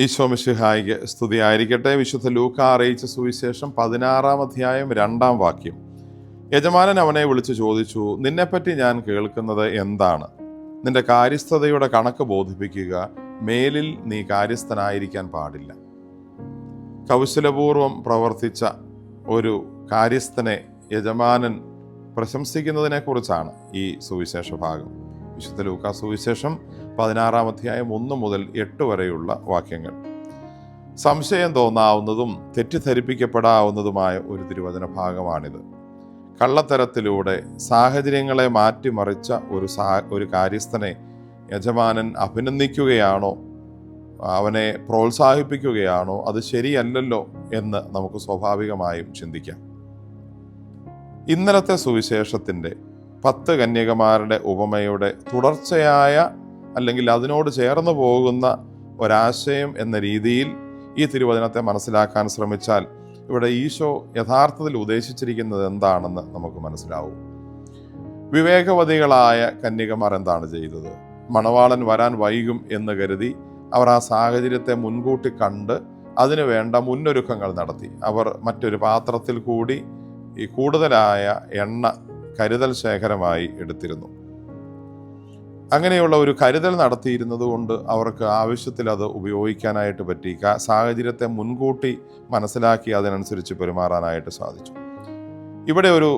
ഈശോ മിശിഹായിക്ക് സ്തുതിയായിരിക്കട്ടെ. വിശുദ്ധ ലൂക്കാ അറിയിച്ച സുവിശേഷം 16-ാം അധ്യായം 2-ാം വാക്യം. യജമാനൻ അവനെ വിളിച്ചു ചോദിച്ചു, നിന്നെപ്പറ്റി ഞാൻ കേൾക്കുന്നത് എന്താണ്? നിന്റെ കാര്യസ്ഥതയുടെ കണക്ക് ബോധിപ്പിക്കുക. മേലിൽ നീ കാര്യസ്ഥനായിരിക്കാൻ പാടില്ല. കൗശലപൂർവം പ്രവർത്തിച്ച ഒരു കാര്യസ്ഥനെ യജമാനൻ പ്രശംസിക്കുന്നതിനെ കുറിച്ചാണ് ഈ സുവിശേഷ ഭാഗം. വിശുദ്ധ ലൂക്കാ സുവിശേഷം 16-ാം അധ്യായം 1 മുതൽ 8 വരെയുള്ള വാക്യങ്ങൾ. സംശയം തോന്നാവുന്നതും തെറ്റിദ്ധരിപ്പിക്കപ്പെടാവുന്നതുമായ ഒരു തിരുവചന ഭാഗമാണിത്. കള്ളത്തരത്തിലൂടെ സാഹചര്യങ്ങളെ മാറ്റിമറിച്ച ഒരു കാര്യസ്ഥനെ യജമാനൻ അഭിനന്ദിക്കുകയാണോ, അവനെ പ്രോത്സാഹിപ്പിക്കുകയാണോ? അത് ശരിയല്ലല്ലോ എന്ന് നമുക്ക് സ്വാഭാവികമായും ചിന്തിക്കാം. ഇന്നലത്തെ സുവിശേഷത്തിൻ്റെ 10 കന്യകമാരുടെ ഉപമയുടെ തുടർച്ചയായ അല്ലെങ്കിൽ അതിനോട് ചേർന്ന് പോകുന്ന ഒരാശയം എന്ന രീതിയിൽ ഈ തിരുവചനത്തെ മനസ്സിലാക്കാൻ ശ്രമിച്ചാൽ ഇവിടെ ഈശോ യഥാർത്ഥത്തിൽ ഉദ്ദേശിച്ചിരിക്കുന്നത് എന്താണെന്ന് നമുക്ക് മനസ്സിലാവും. വിവേകവതികളായ കന്യകമാർ എന്താണ് ചെയ്തത്? മണവാളൻ വരാൻ വൈകും എന്ന് കരുതി അവർ ആ സാഹചര്യത്തെ മുൻകൂട്ടി കണ്ട് അതിനു വേണ്ട മുന്നൊരുക്കങ്ങൾ നടത്തി. അവർ മറ്റൊരു പാത്രത്തിൽ കൂടി ഈ കൂടുതലായ എണ്ണ കരുതൽ ശേഖരമായി എടുത്തിരുന്നു. അങ്ങനെയുള്ള ഒരു കരുതൽ നടത്തിയിരുന്നത് കൊണ്ട് അവർക്ക് ആവശ്യത്തിൽ അത് ഉപയോഗിക്കാനായിട്ട് പറ്റി. സാഹചര്യത്തെ മുൻകൂട്ടി മനസ്സിലാക്കി അതിനനുസരിച്ച് പെരുമാറാനായിട്ട് സാധിച്ചു. ഇവിടെ ഒരു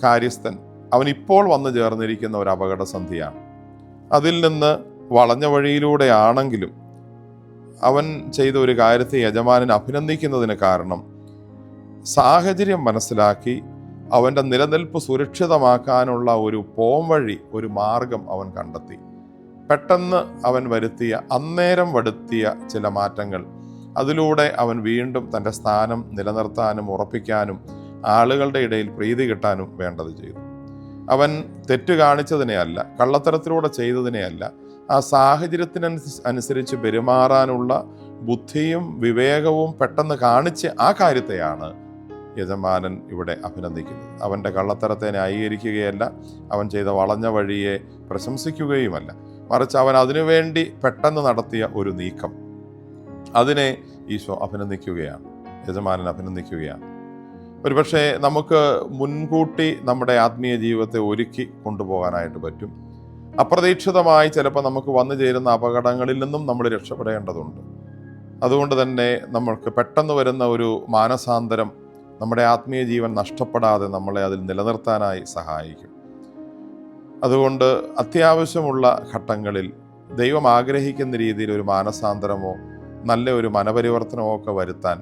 കാര്യസ്ഥൻ, അവൻ ഇപ്പോൾ വന്നു ചേർന്നിരിക്കുന്ന ഒരു അപകടസന്ധിയാണ്. അതിൽ നിന്ന് വളഞ്ഞ വഴിയിലൂടെയാണെങ്കിലും അവൻ ചെയ്ത ഒരു കാര്യത്തെ യജമാനൻ അഭിനന്ദിക്കുന്നതിന് കാരണം സാഹചര്യം മനസ്സിലാക്കി അവൻ്റെ നിലനിൽപ്പ് സുരക്ഷിതമാക്കാനുള്ള ഒരു പോംവഴി, ഒരു മാർഗം അവൻ കണ്ടെത്തി. പെട്ടെന്ന് അവൻ അന്നേരം വരുത്തിയ ചില മാറ്റങ്ങൾ, അതിലൂടെ അവൻ വീണ്ടും തൻ്റെ സ്ഥാനം നിലനിർത്താനും ഉറപ്പിക്കാനും ആളുകളുടെ ഇടയിൽ പ്രീതി കിട്ടാനും വേണ്ടത് ചെയ്തു. അവൻ തെറ്റ് കാണിച്ചതിനെയല്ല, കള്ളത്തരത്തിലൂടെ ചെയ്തതിനെയല്ല, ആ സാഹചര്യത്തിനനുസരിച്ച് പെരുമാറാനുള്ള ബുദ്ധിയും വിവേകവും പെട്ടെന്ന് കാണിച്ച് ആ കാര്യത്തെയാണ് യജമാനൻ ഇവിടെ അഭിനന്ദിക്കുന്നത്. അവൻ്റെ കള്ളത്തരത്തെ ന്യായീകരിക്കുകയല്ല, അവൻ ചെയ്ത വളഞ്ഞ വഴിയെ പ്രശംസിക്കുകയുമല്ല, മറിച്ച് അവൻ അതിനുവേണ്ടി പെട്ടെന്ന് നടത്തിയ ഒരു നീക്കം, അതിനെ ഈശോ അഭിനന്ദിക്കുകയാണ്, യജമാനൻ അഭിനന്ദിക്കുകയാണ്. ഒരുപക്ഷെ നമുക്ക് മുൻകൂട്ടി നമ്മുടെ ആത്മീയ ജീവിതത്തെ ഒരുക്കി കൊണ്ടുപോകാനായിട്ട് പറ്റും. അപ്രതീക്ഷിതമായി ചിലപ്പോൾ നമുക്ക് വന്നു ചേരുന്ന അപകടങ്ങളിൽ നിന്നും നമ്മൾ രക്ഷപ്പെടേണ്ടതുണ്ട്. അതുകൊണ്ട് തന്നെ നമ്മൾക്ക് പെട്ടെന്ന് വരുന്ന ഒരു മാനസാന്തരം നമ്മുടെ ആത്മീയ ജീവൻ നഷ്ടപ്പെടാതെ നമ്മളെ അതിൽ നിലനിർത്താനായി സഹായിക്കും. അതുകൊണ്ട് അത്യാവശ്യമുള്ള ഘട്ടങ്ങളിൽ ദൈവം ആഗ്രഹിക്കുന്ന രീതിയിൽ ഒരു മാനസാന്തരമോ നല്ല ഒരു മനപരിവർത്തനമോ ഒക്കെ വരുത്താൻ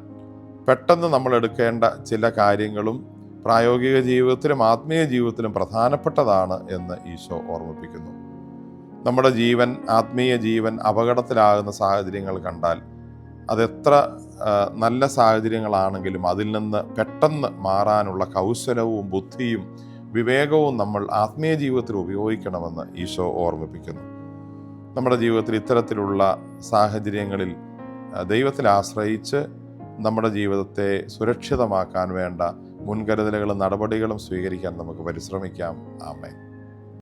പെട്ടെന്ന് നമ്മൾ എടുക്കേണ്ട ചില കാര്യങ്ങളും പ്രായോഗിക ജീവിതത്തിലും ആത്മീയ ജീവിതത്തിലും പ്രധാനപ്പെട്ടതാണ് എന്ന് ഈശോ ഓർമ്മിപ്പിക്കുന്നു. നമ്മുടെ ആത്മീയ ജീവൻ അപകടത്തിലാകുന്ന സാഹചര്യങ്ങൾ കണ്ടാൽ അതെത്ര നല്ല സാഹചര്യങ്ങളാണെങ്കിലും അതിൽ നിന്ന് പെട്ടെന്ന് മാറാനുള്ള കൗശലവും ബുദ്ധിയും വിവേകവും നമ്മൾ ആത്മീയ ജീവിതത്തിൽ ഉപയോഗിക്കണമെന്ന് ഈശോ ഓർമ്മിപ്പിക്കുന്നു. നമ്മുടെ ജീവിതത്തിൽ ഇത്തരത്തിലുള്ള സാഹചര്യങ്ങളിൽ ദൈവത്തിൽ ആശ്രയിച്ച് നമ്മുടെ ജീവിതത്തെ സുരക്ഷിതമാക്കാൻ വേണ്ട മുൻകരുതലുകളും നടപടികളും സ്വീകരിക്കാൻ നമുക്ക് പരിശ്രമിക്കാം. ആമേൻ.